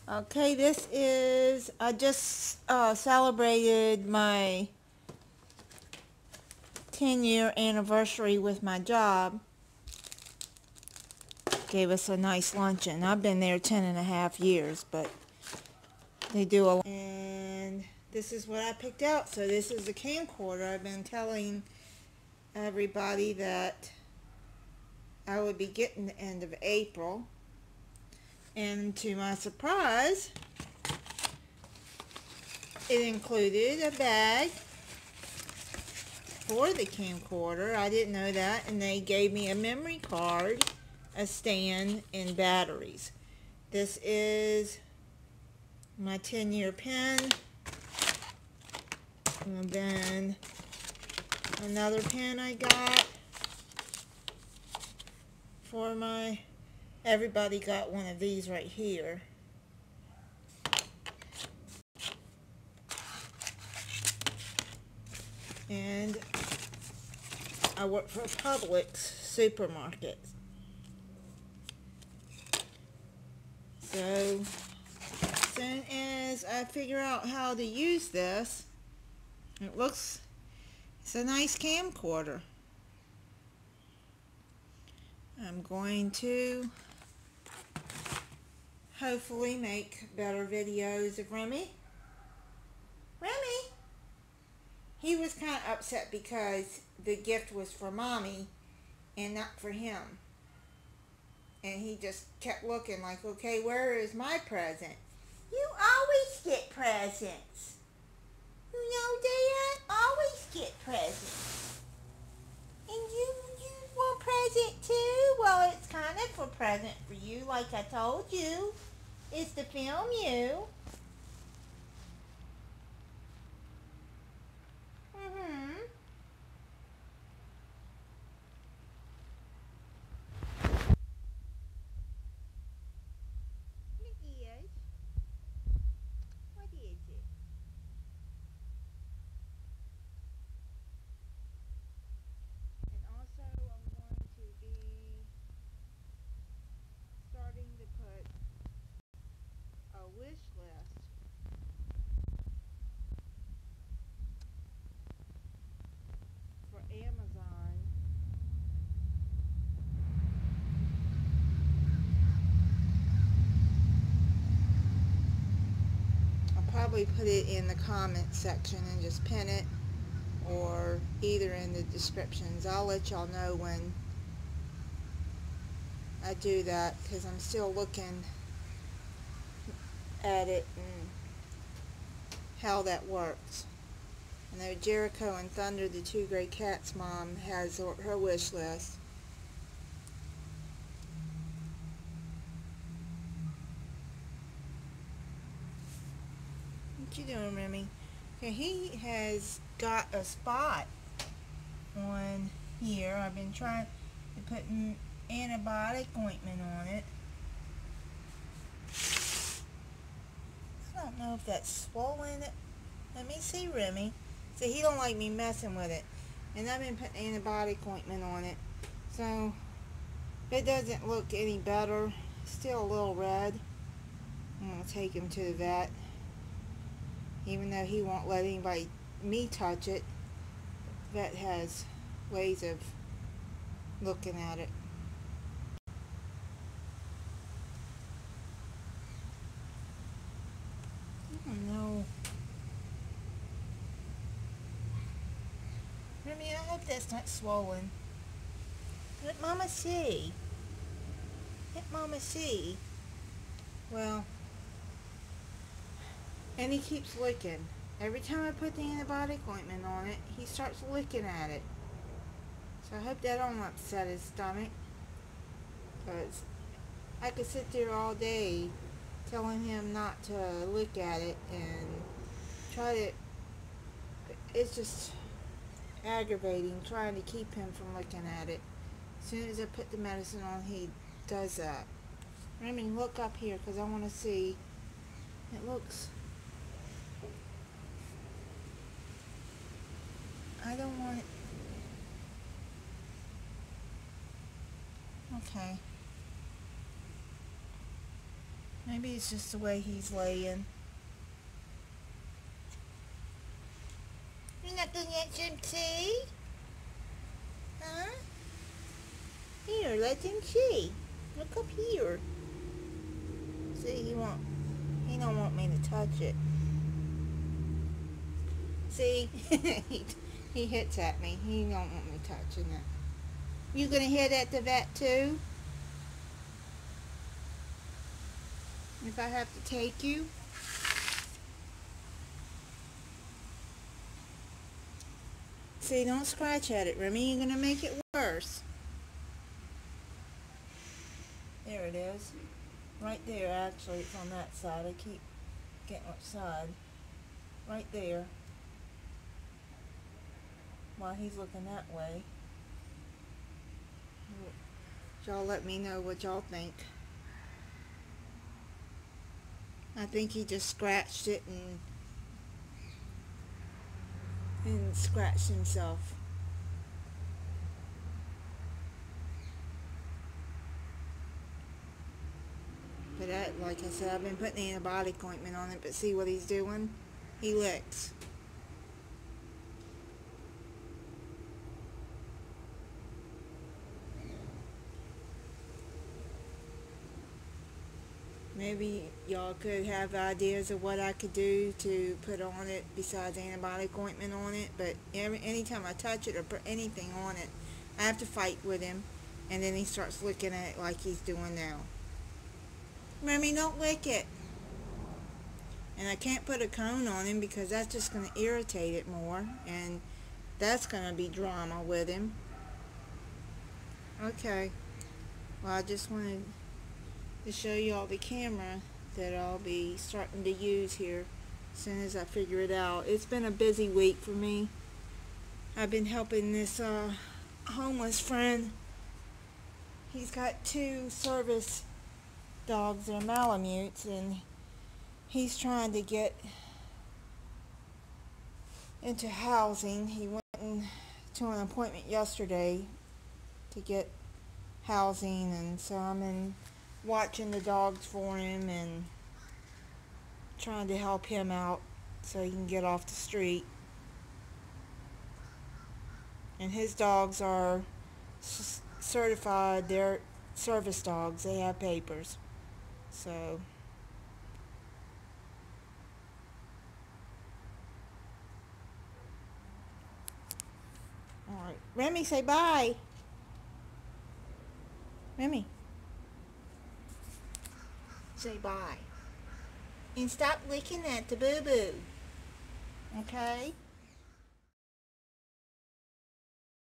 Okay, this is, I just celebrated my 10-year anniversary with my job. Gave us a nice luncheon. I've been there 10.5 years, but they do a lot. And this is what I picked out. So this is the camcorder. I've been telling everybody that I would be getting the end of April. And to my surprise, it included a bag for the camcorder. I didn't know that. And they gave me a memory card, a stand, and batteries. This is my 10-year pen. And then another pen I got for my... Everybody got one of these right here. And I work for Publix supermarket. So as soon as I figure out how to use this, it's a nice camcorder. I'm going to hopefully make better videos of Remy. Remy! He was kind of upset because the gift was for Mommy and not for him. And he just kept looking like, okay, where is my present? You always get presents. You know, Dad, always get presents. And you want present too? Well, it's kind of a present for you, like I told you. It's to film you. It is. What is it? And also, I'm going to be starting to put a wish list for Amazon. I'll probably put it in the comment section and just pin it, or either in the descriptions. I'll let y'all know when I do that, because I'm still looking at it and how that works. I know Jericho and Thunder, the two gray cats' mom, has her wish list. What you doing, Remy? Okay, he has got a spot on here. I've been trying to put an antibiotic ointment on it. I don't know if that's swollen. Let me see, Remy. See, he don't like me messing with it. And I've been putting antibiotic ointment on it. So, it doesn't look any better. Still a little red. I'm going to take him to the vet. Even though he won't let me touch it. The vet has ways of looking at it. I don't know. Remy, I hope that's not swollen. Let Mama see. Let Mama see. Well, and he keeps licking. Every time I put the antibiotic ointment on it, he starts licking at it. So I hope that don't upset his stomach. Because I could sit there all day telling him not to lick at it and try to... It's just aggravating trying to keep him from looking at it. As soon as I put the medicine on, he does that. Remy, look up here because I want to see. It looks... I don't want it... Okay. Maybe it's just the way he's laying. You're not gonna get some tea? Huh? Here, let him see. Look up here. See, he don't want me to touch it. See, he hits at me. He don't want me touching it. You gonna hit at the vet too? If I have to take you? See, don't scratch at it, Remy. You're gonna make it worse. There it is. Right there, actually. It's on that side. I keep getting which side. Right there. While he's looking that way. Y'all let me know what y'all think. I think he just scratched it and scratched himself. But like I said, I've been putting antibiotic ointment on it, but see what he's doing? He licks. Maybe y'all could have ideas of what I could do to put on it besides antibiotic ointment on it, but anytime I touch it or put anything on it, I have to fight with him, and then he starts licking at it like he's doing now. Remy, don't lick it. And I can't put a cone on him because that's just going to irritate it more, and that's going to be drama with him. Okay. Well, I just wanted to show you all the camera that I'll be starting to use here as soon as I figure it out. It's been a busy week for me. I've been helping this homeless friend. He's got 2 service dogs. They're Malamutes, and he's trying to get into housing. He went to an appointment yesterday to get housing, and so I'm watching the dogs for him and trying to help him out so he can get off the street. And his dogs are certified. They're service dogs. They have papers. So alright. Remy, say bye. Remy, say bye. And stop licking at the boo-boo. Okay?